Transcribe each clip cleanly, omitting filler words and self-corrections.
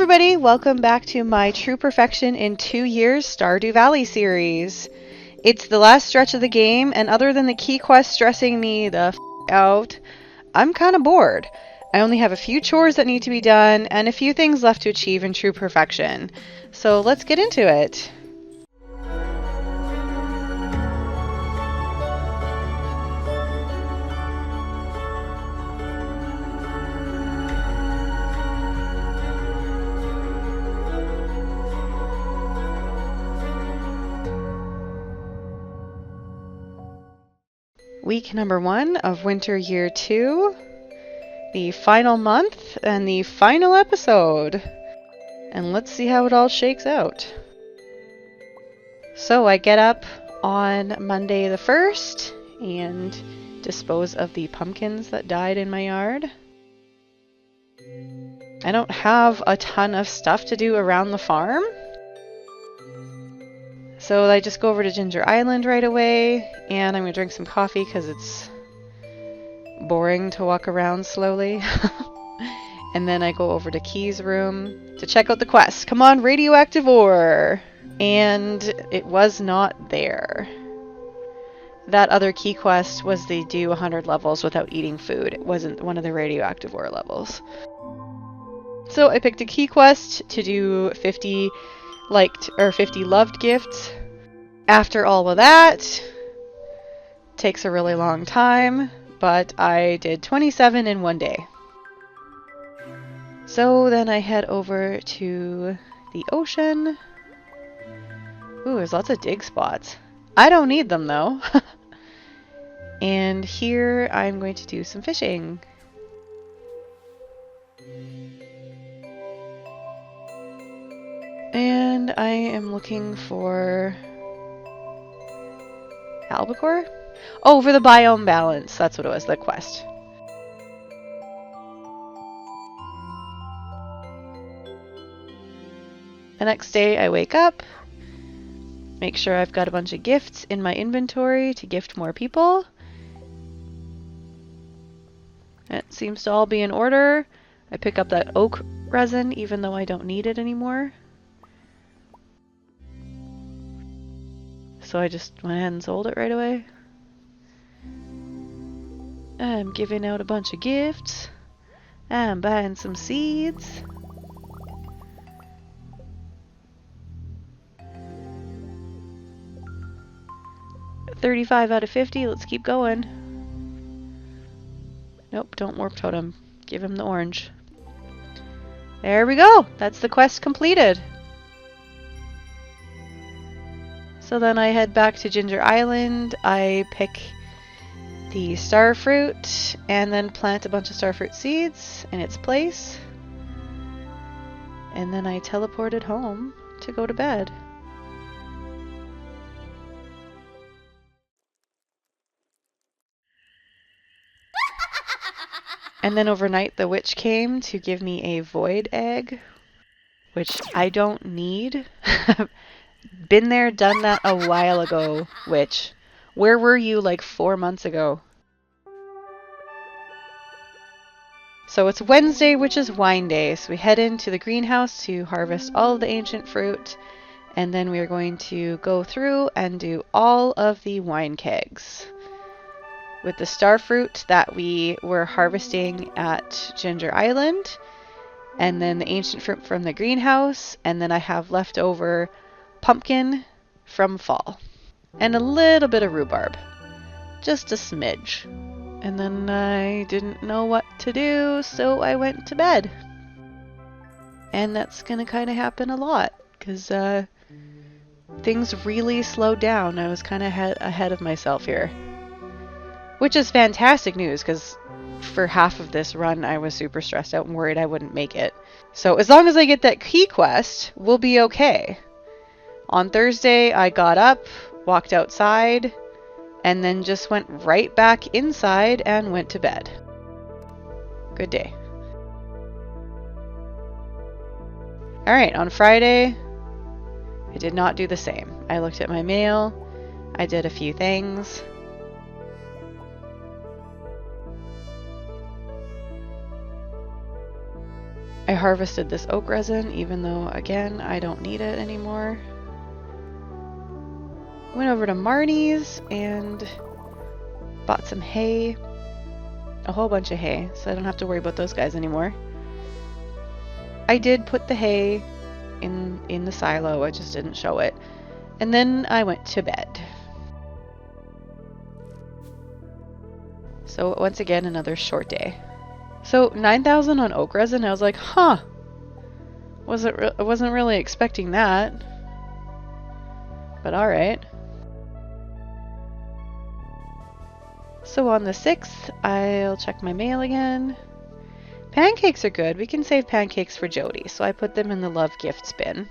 everybody, welcome back to my True Perfection in 2 Years Stardew Valley series. It's the last stretch of the game, and other than the key quest stressing me the out, I'm kinda bored. I only have a few chores that need to be done, and a few things left to achieve in True Perfection. So let's get into it. Week number 1 of Winter Year 2, the final month, and the final episode. And let's see how it all shakes out. So I get up on Monday the 1st and dispose of the pumpkins that died in my yard. I don't have a ton of stuff to do around the farm. So I just go over to Ginger Island right away, and I'm going to drink some coffee because it's boring to walk around slowly. And then I go over to Key's room to check out the quest. Come on, radioactive ore! And it was not there. That other key quest was the do 100 levels without eating food. It wasn't one of the radioactive ore levels. So I picked a key quest to do 50 liked or 50 loved gifts. After all of that, takes a really long time, but I did 27 in one day. So then I head over to the ocean. Ooh, there's lots of dig spots. I don't need them though. And here I'm going to do some fishing. And I am looking for albacore? Oh, for the biome balance. That's what it was, the quest. The next day I wake up, make sure I've got a bunch of gifts in my inventory to gift more people. It seems to all be in order. I pick up that oak resin even though I don't need it anymore. So I just went ahead and sold it right away. I'm giving out a bunch of gifts. I'm buying some seeds. $35 out of 50. Let's keep going. Nope, don't warp totem. Give him the orange. There we go. That's the quest completed. So then I head back to Ginger Island. I pick the starfruit and then plant a bunch of starfruit seeds in its place. And then I teleported home to go to bed. And then overnight the witch came to give me a void egg, which I don't need. Been there, done that a while ago, witch. Where were you like 4 months ago? So it's Wednesday, which is wine day. So we head into the greenhouse to harvest all of the ancient fruit. And then we are going to go through and do all of the wine kegs. With the starfruit that we were harvesting at Ginger Island. And then the ancient fruit from the greenhouse. And then I have leftover pumpkin from fall. And a little bit of rhubarb. Just a smidge. And then I didn't know what to do, so I went to bed. And that's gonna kind of happen a lot, because things really slowed down. I was kind of ahead of myself here. Which is fantastic news, because for half of this run I was super stressed out and worried I wouldn't make it. So as long as I get that key quest, we'll be okay. On Thursday I got up, walked outside, and then just went right back inside and went to bed. Good day. Alright, on Friday, I did not do the same. I looked at my mail, I did a few things. I harvested this oak resin, even though, again, I don't need it anymore. Went over to Marnie's and bought some hay. A whole bunch of hay, so I don't have to worry about those guys anymore. I did put the hay in the silo, I just didn't show it. And then I went to bed. So once again, another short day. So 9,000 on oak resin, I was like, huh. I wasn't really expecting that. But alright. So on the 6th, I'll check my mail again. Pancakes are good. We can save pancakes for Jody, so I put them in the love gifts bin.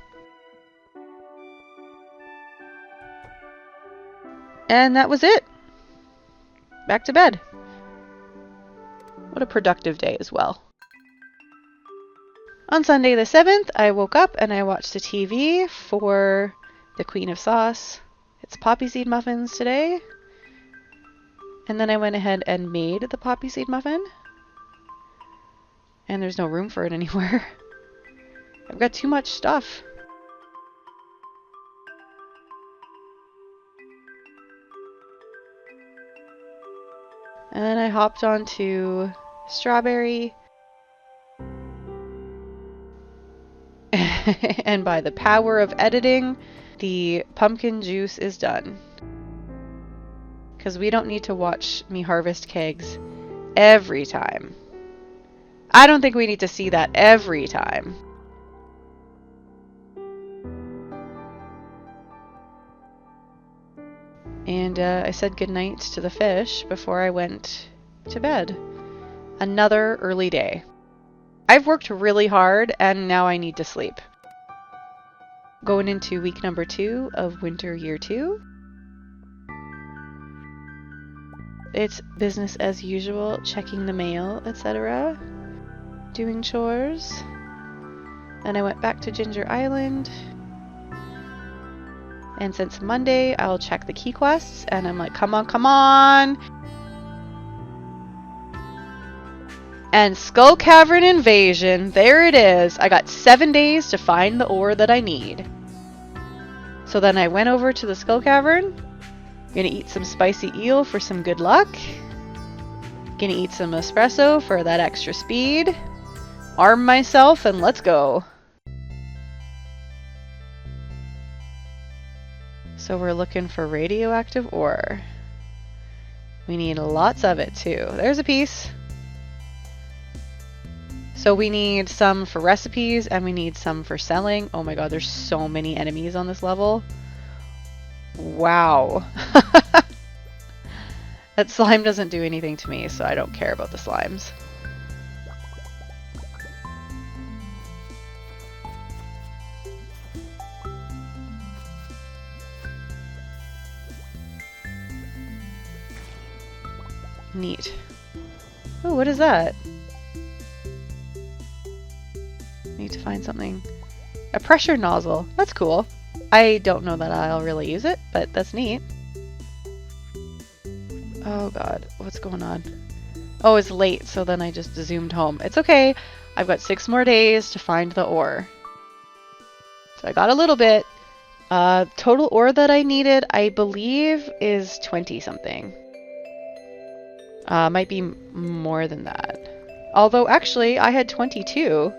And that was it. Back to bed. What a productive day as well. On Sunday the 7th, I woke up and I watched the TV for the Queen of Sauce. It's poppy seed muffins today. And then I went ahead and made the poppy seed muffin. And there's no room for it anywhere. I've got too much stuff. And then I hopped onto strawberry. And by the power of editing, the pumpkin juice is done. Because we don't need to watch me harvest kegs every time. I don't think we need to see that every time. And I said goodnight to the fish before I went to bed. Another early day. I've worked really hard and now I need to sleep. Going into week number 2 of winter year 2. It's business as usual, checking the mail, etc. Doing chores. Then I went back to Ginger Island. And since Monday, I'll check the key quests. And I'm like, come on, come on! And Skull Cavern Invasion, there it is. I got 7 days to find the ore that I need. So then I went over to the Skull Cavern. Gonna eat some spicy eel for some good luck. Gonna eat some espresso for that extra speed. Arm myself and let's go. So we're looking for radioactive ore. We need lots of it too. There's a piece. So we need some for recipes and we need some for selling. Oh my god, there's so many enemies on this level. Wow. That slime doesn't do anything to me, so I don't care about the slimes. Neat. Oh, what is that? Need to find something. A pressure nozzle. That's cool. I don't know that I'll really use it, but that's neat. Oh god, what's going on? Oh, it's late, so then I just zoomed home. It's okay. I've got 6 more days to find the ore. So I got a little bit. Total ore that I needed, I believe, is 20 something. Might be more than that. Although, actually, I had 22.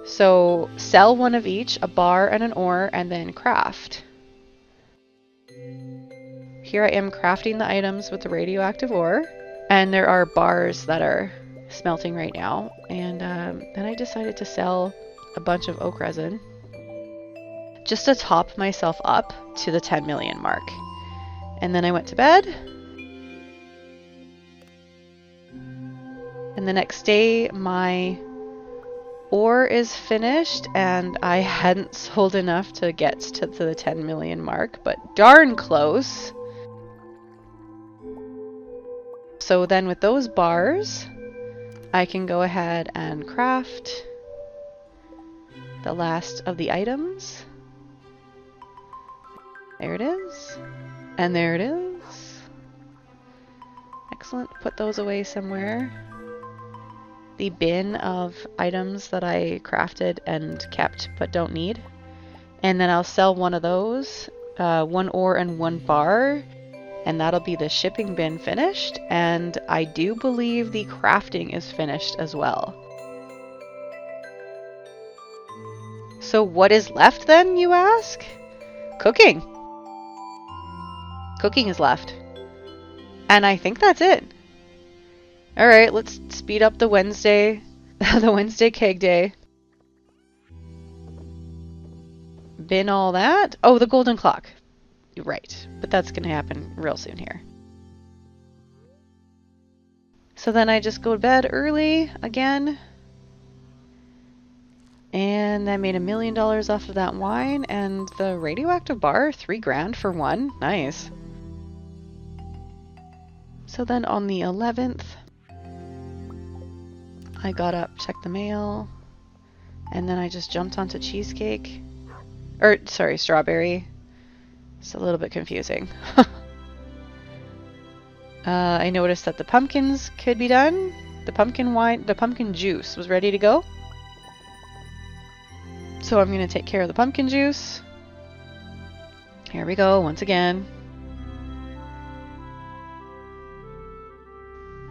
So, sell one of each, a bar and an ore, and then craft. Here I am crafting the items with the radioactive ore. And there are bars that are smelting right now. And then I decided to sell a bunch of oak resin. Just to top myself up to the 10 million mark. And then I went to bed. And the next day, my ore is finished, and I hadn't sold enough to get to the 10 million mark, but darn close. So then with those bars, I can go ahead and craft the last of the items. There it is. And there it is. Excellent. Put those away somewhere. The bin of items that I crafted and kept but don't need. And then I'll sell one of those, 1 ore and 1 bar, and that'll be the shipping bin finished. And I do believe the crafting is finished as well. So what is left then, you ask? Cooking. Cooking is left. And I think that's it. Alright, let's speed up the Wednesday, the Wednesday keg day. Bin all that. Oh, the golden clock. You're right, but that's going to happen real soon here. So then I just go to bed early again. And I made $1 million off of that wine, and the radioactive bar, $3 grand for one. Nice. So then on the 11th, I got up, checked the mail, and then I just jumped onto cheesecake. Or, sorry, strawberry. It's a little bit confusing. I noticed that the pumpkins could be done. The pumpkin juice was ready to go. So I'm going to take care of the pumpkin juice. Here we go, once again.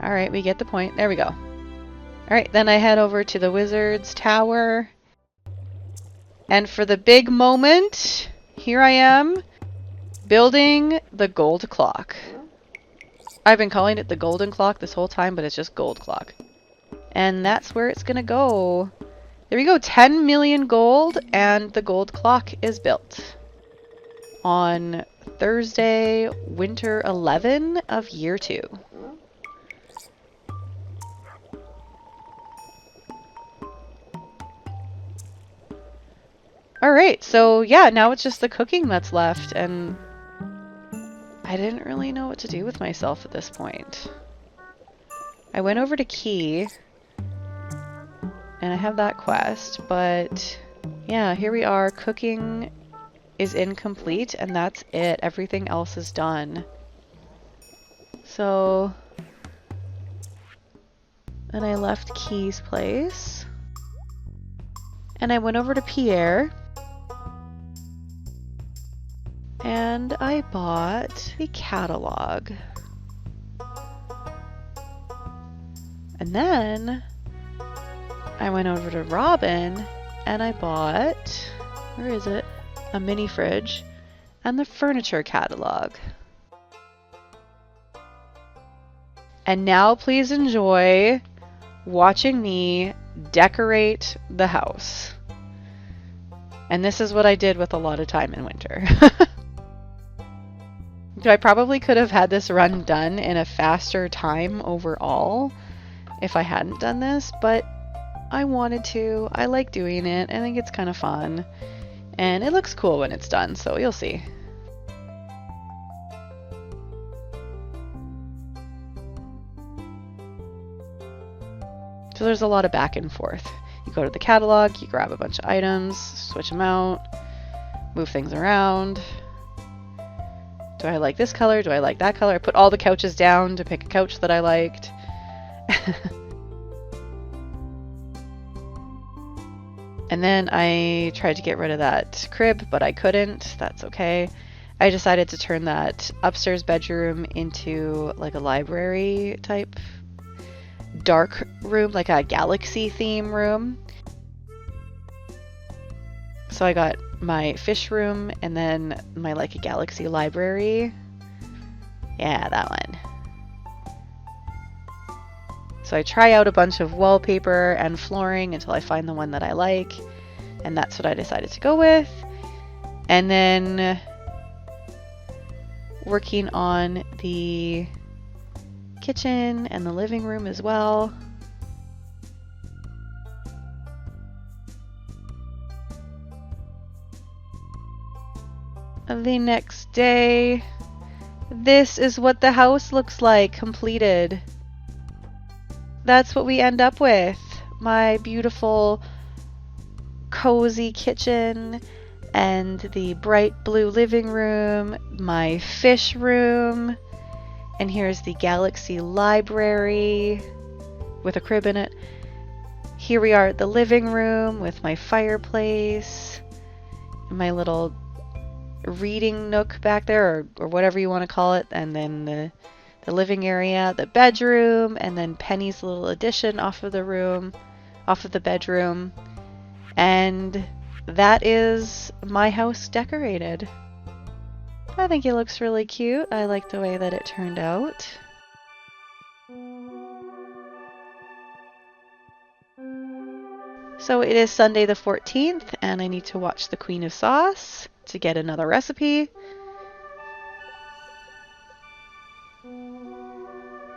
Alright, we get the point. There we go. Alright, then I head over to the wizard's tower. And for the big moment, here I am, building the gold clock. I've been calling it the golden clock this whole time, but it's just gold clock. And that's where it's gonna go. There we go, 10 million gold, and the gold clock is built. On Thursday, winter 11 of year 2. Alright, so yeah, now it's just the cooking that's left, and I didn't really know what to do with myself at this point. I went over to Key, and I have that quest, but yeah, here we are. Cooking is incomplete, and that's it. Everything else is done. So, then I left Key's place, and I went over to Pierre. And I bought the catalog. And then I went over to Robin and I bought, where is it? A mini fridge and the furniture catalog. And now please enjoy watching me decorate the house. And this is what I did with a lot of time in winter. I probably could have had this run done in a faster time overall if I hadn't done this, but I wanted to. I like doing it. I think it's kind of fun. And it looks cool when it's done, so you'll see. So there's a lot of back and forth. You go to the catalog, you grab a bunch of items, switch them out, move things around. Do I like this color? Do I like that color? I put all the couches down to pick a couch that I liked. And then I tried to get rid of that crib, but I couldn't. That's okay. I decided to turn that upstairs bedroom into like a library type dark room, like a galaxy theme room. So I got my fish room and then my like a galaxy library. Yeah, that one. So I try out a bunch of wallpaper and flooring until I find the one that I like, and that's what I decided to go with. And then working on the kitchen and the living room as well. The next day, this is what the house looks like completed. That's what we end up with. My beautiful cozy kitchen and the bright blue living room, my fish room, And here's the Galaxy Library with a crib in it. Here we are at the living room with my fireplace, my little reading nook back there, or whatever you want to call it, and then the living area, the bedroom, and then Penny's little addition off of the bedroom. And that is my house decorated. I think it looks really cute. I like the way that it turned out. So it is Sunday the 14th, and I need to watch the Queen of Sauce to get another recipe.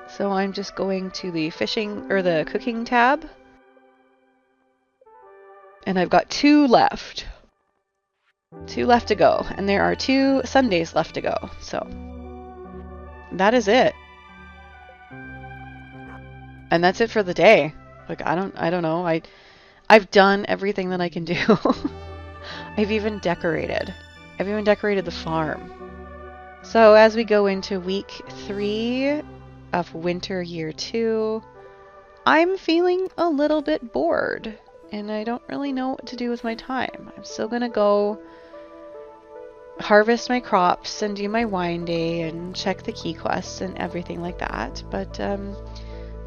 So I'm just going to the the cooking tab. And I've got 2 left. 2 left to go, and there are 2 Sundays left to go. So that is it. And that's it for the day. Like I don't know. I've done everything that I can do. I've even decorated the farm. So as we go into week 3 of winter year 2, I'm feeling a little bit bored and I don't really know what to do with my time. I'm still gonna go harvest my crops and do my wine day and check the key quests and everything like that. But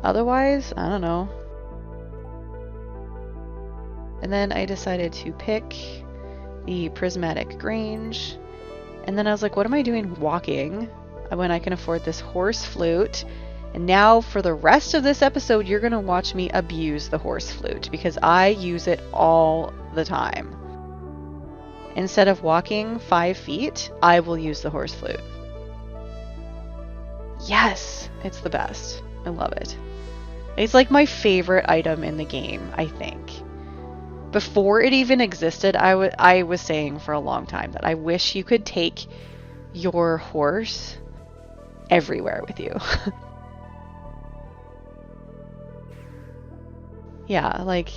otherwise, I don't know. And then I decided to pick the Prismatic Grange. And then I was like, what am I doing walking when I can afford this horse flute? And now for the rest of this episode, you're going to watch me abuse the horse flute because I use it all the time. Instead of walking 5 feet, I will use the horse flute. Yes, it's the best. I love it. It's like my favorite item in the game, I think. Before it even existed, I was saying for a long time that I wish you could take your horse everywhere with you. Yeah, like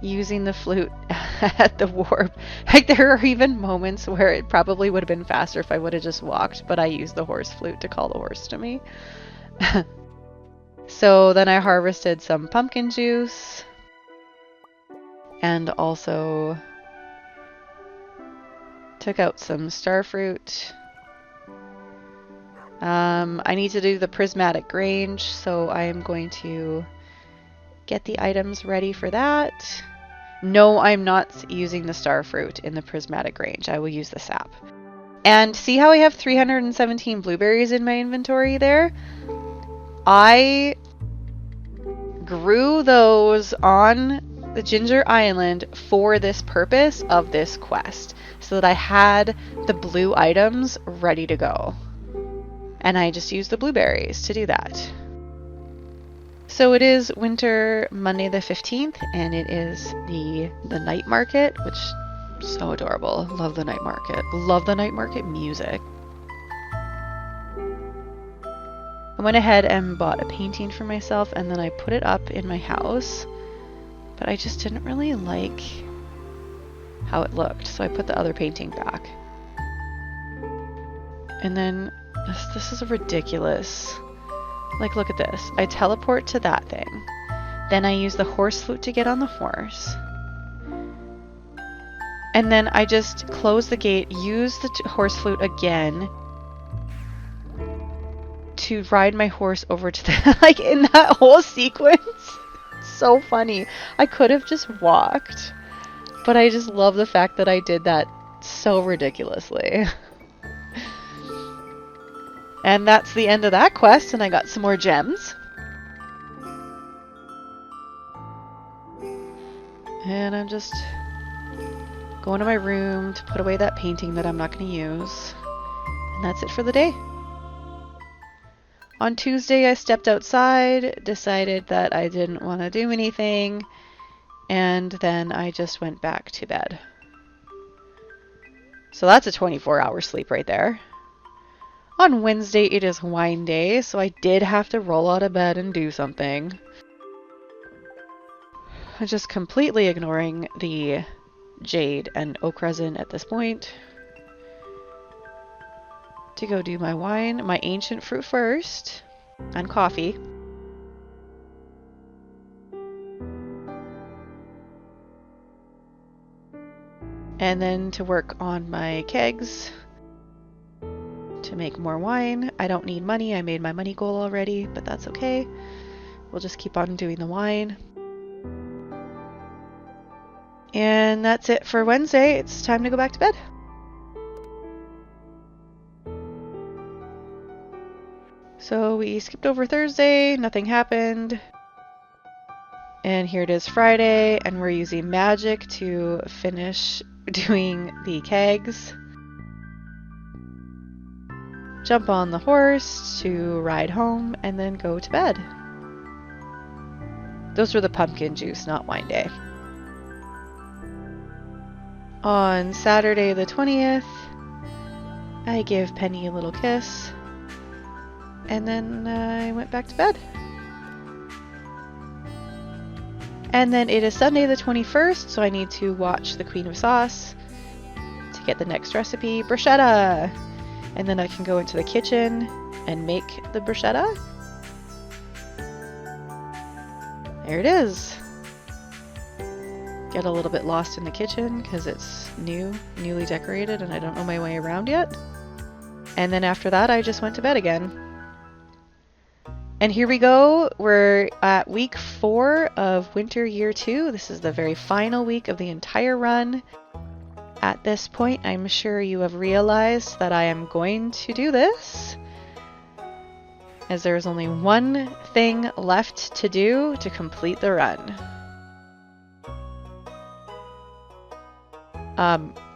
using the flute at the warp. Like there are even moments where it probably would have been faster if I would have just walked, but I used the horse flute to call the horse to me. So then I harvested some pumpkin juice. And also took out some starfruit. I need to do the Prismatic Grange, so I am going to get the items ready for that. No, I'm not using the starfruit in the Prismatic Grange. I will use the sap. And see how I have 317 blueberries in my inventory there? I grew those on the Ginger Island for this purpose of this quest, so that I had the blue items ready to go. And I just used the blueberries to do that. So it is winter Monday the 15th, and it is the night market, which is so adorable. Love the night market. Love the night market music. I went ahead and bought a painting for myself, and then I put it up in my house. But I just didn't really like how it looked, so I put the other painting back. And then, this is ridiculous. Like, look at this. I teleport to that thing. Then I use the horse flute to get on the horse. And then I just close the gate, use the horse flute again to ride my horse over to the... like, in that whole sequence... so funny. I could have just walked, but I just love the fact that I did that so ridiculously. And that's the end of that quest, and I got some more gems. And I'm just going to my room to put away that painting that I'm not going to use. And that's it for the day. On Tuesday, I stepped outside, decided that I didn't want to do anything, and then I just went back to bed. So that's a 24-hour sleep right there. On Wednesday, it is wine day, so I did have to roll out of bed and do something. I'm just completely ignoring the jade and oak resin at this point. to go do my wine, my ancient fruit first, and coffee. And then to work on my kegs to make more wine. I don't need money. I made my money goal already, but that's okay. We'll just keep on doing the wine. And that's it for Wednesday. It's time to go back to bed. So we skipped over Thursday, nothing happened. And here it is Friday, and we're using magic to finish doing the kegs. Jump on the horse to ride home, and then go to bed. Those were the pumpkin juice, not wine day. On Saturday the 20th, I give Penny a little kiss, and then I went back to bed. And then it is Sunday the 21st, so I need to watch the Queen of Sauce to get the next recipe, bruschetta! And then I can go into the kitchen and make the bruschetta. There it is. Get a little bit lost in the kitchen because it's newly decorated, and I don't know my way around yet. And then after that, I just went to bed again. And here we go. We're at week 4 of winter year 2. This is the very final week of the entire run. At this point, I'm sure you have realized that I am going to do this, as there is only one thing left to do to complete the run.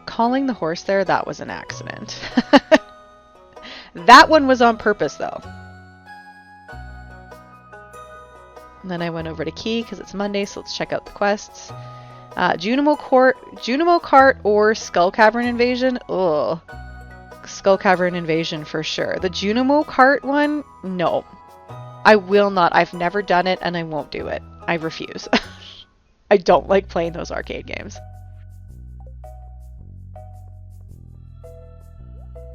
Calling the horse there, that was an accident. That one was on purpose, though. And then I went over to Key because it's Monday, so let's check out the quests. Junimo Cart or Skull Cavern Invasion? Ugh. Skull Cavern Invasion for sure. The Junimo Cart one? No. I will not. I've never done it, and I won't do it. I refuse. I don't like playing those arcade games.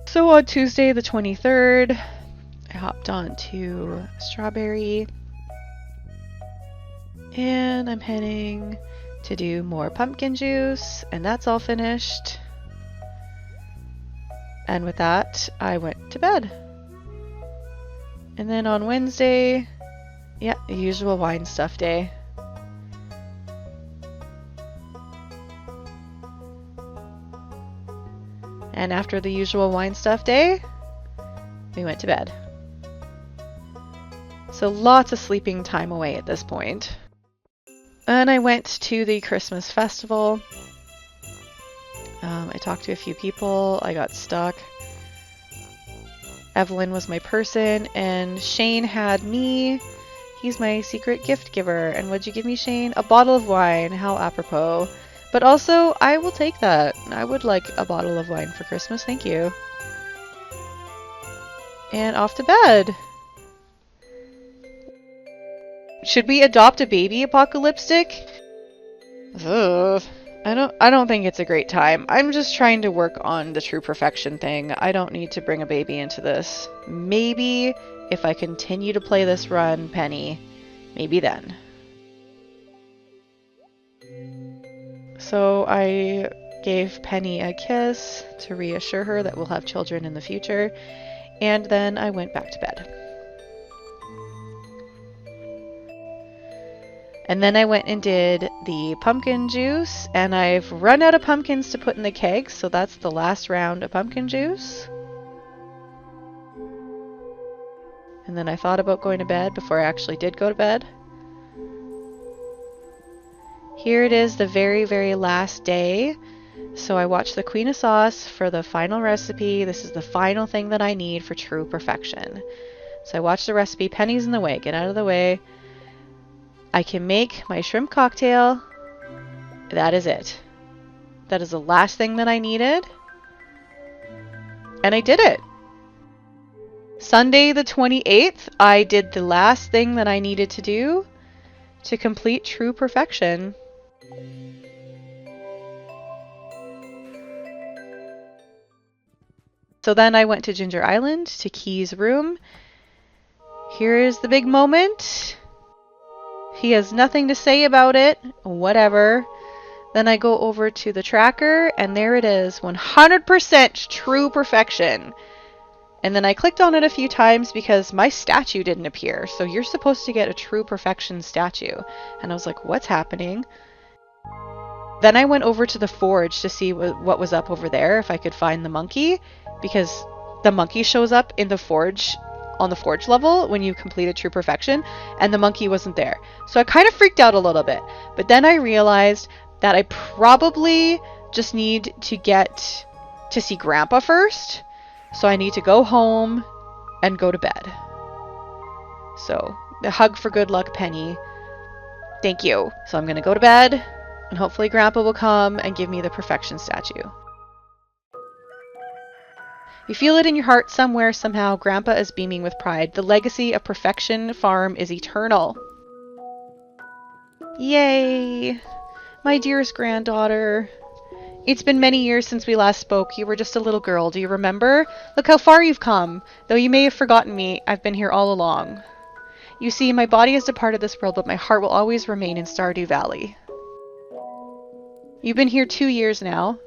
So on Tuesday the 23rd, I hopped on to Strawberry. And I'm heading to do more pumpkin juice, and that's all finished. And with that, I went to bed. And then on Wednesday, yeah, the usual wine stuff day. And after the usual wine stuff day, we went to bed. So lots of sleeping time away at this point. And I went to the Christmas festival. I talked to a few people. I got stuck. Evelyn was my person, and Shane had me. He's my secret gift giver. And what'd you give me, Shane? A bottle of wine. How apropos. But also, I will take that. I would like a bottle of wine for Christmas. Thank you. And off to bed. Should we adopt a baby, Apocalyptic? Ugh. I don't think it's a great time. I'm just trying to work on the true perfection thing. I don't need to bring a baby into this. Maybe if I continue to play this run, Penny, maybe then. So I gave Penny a kiss to reassure her that we'll have children in the future, and then I went back to bed. And then I went and did the pumpkin juice, and I've run out of pumpkins to put in the kegs, so that's the last round of pumpkin juice. And then I thought about going to bed before I actually did go to bed. Here it is, the very, very last day. So I watched the Queen of Sauce for the final recipe. This is the final thing that I need for true perfection. So I watched the recipe. Penny's in the way. Get out of the way. I can make my shrimp cocktail. That is it. That is the last thing that I needed. And I did it. Sunday the 28th, I did the last thing that I needed to do to complete true perfection. So then I went to Ginger Island, to Key's room. Here is the big moment. He has nothing to say about it. Whatever. Then I go over to the tracker, and there it is. 100% true perfection. And then I clicked on it a few times because my statue didn't appear. So you're supposed to get a true perfection statue. And I was like, what's happening? Then I went over to the forge to see what was up over there, if I could find the monkey, because the monkey shows up in the forge, on the forge level when you completed true perfection, and the monkey wasn't there. So I kind of freaked out a little bit, but then I realized that I probably just need to get to see Grandpa first, so I need to go home and go to bed. So, a hug for good luck, Penny. Thank you. So I'm gonna go to bed, and hopefully Grandpa will come and give me the perfection statue. You feel it in your heart somewhere, somehow. Grandpa is beaming with pride. The legacy of Perfection Farm is eternal. Yay! My dearest granddaughter. It's been many years since we last spoke. You were just a little girl. Do you remember? Look how far you've come. Though you may have forgotten me, I've been here all along. You see, my body has departed this world, but my heart will always remain in Stardew Valley. You've been here 2 years now.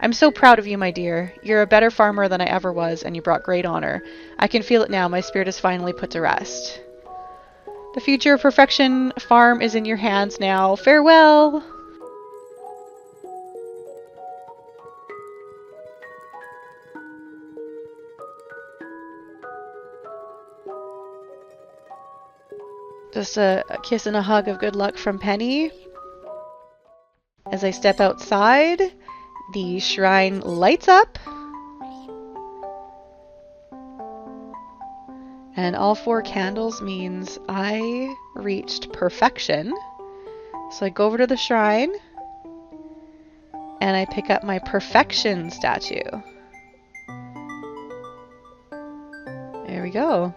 I'm so proud of you, my dear. You're a better farmer than I ever was, and you brought great honor. I can feel it now. My spirit is finally put to rest. The future of Perfection Farm is in your hands now. Farewell! Just a kiss and a hug of good luck from Penny. As I step outside, the shrine lights up. And all 4 candles means I reached perfection. So I go over to the shrine and I pick up my perfection statue. There we go.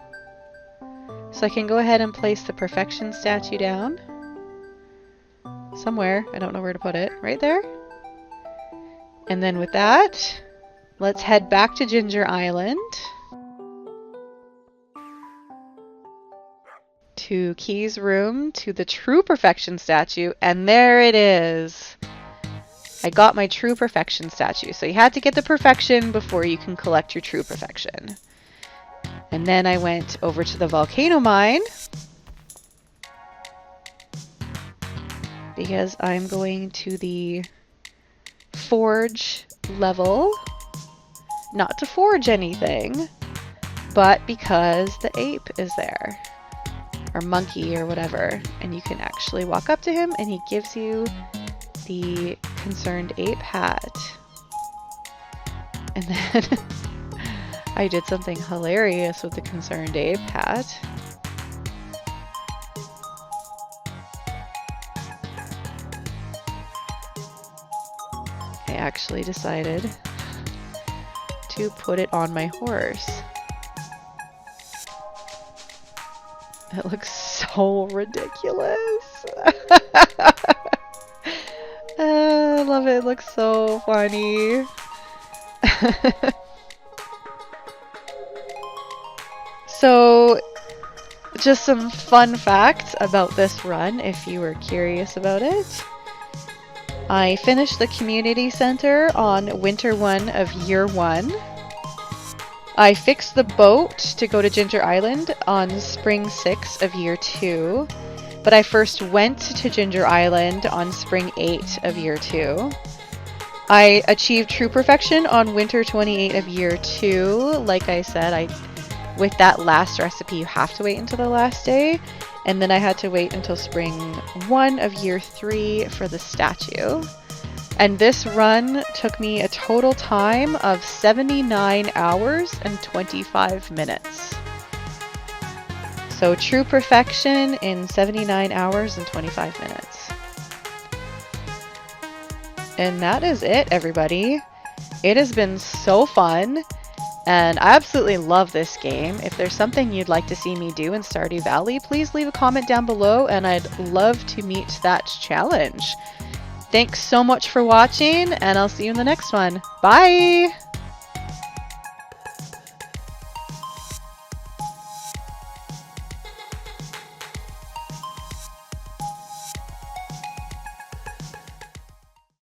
So I can go ahead and place the perfection statue down. Somewhere. I don't know where to put it. Right there. And then with that, let's head back to Ginger Island. To Key's room, to the true perfection statue, and there it is. I got my true perfection statue. So you had to get the perfection before you can collect your true perfection. And then I went over to the volcano mine because I'm going to the forge level, not to forge anything, but because the ape is there, or monkey or whatever, and you can actually walk up to him and he gives you the concerned ape hat. And then I did something hilarious with the concerned ape hat. I actually decided to put it on my horse. It looks so ridiculous. I love it. It looks so funny. So, just some fun facts about this run if you were curious about it. I finished the community center on winter 1 of year 1. I fixed the boat to go to Ginger Island on spring 6 of year 2. But I first went to Ginger Island on spring 8 of year 2. I achieved true perfection on winter 28 of year 2. Like I said, with that last recipe, you have to wait until the last day. And then I had to wait until spring 1 of year 3 for the statue. And this run took me a total time of 79 hours and 25 minutes. So true perfection in 79 hours and 25 minutes. And that is it, everybody. It has been so fun. And I absolutely love this game. If there's something you'd like to see me do in Stardew Valley, please leave a comment down below and I'd love to meet that challenge. Thanks so much for watching and I'll see you in the next one. Bye!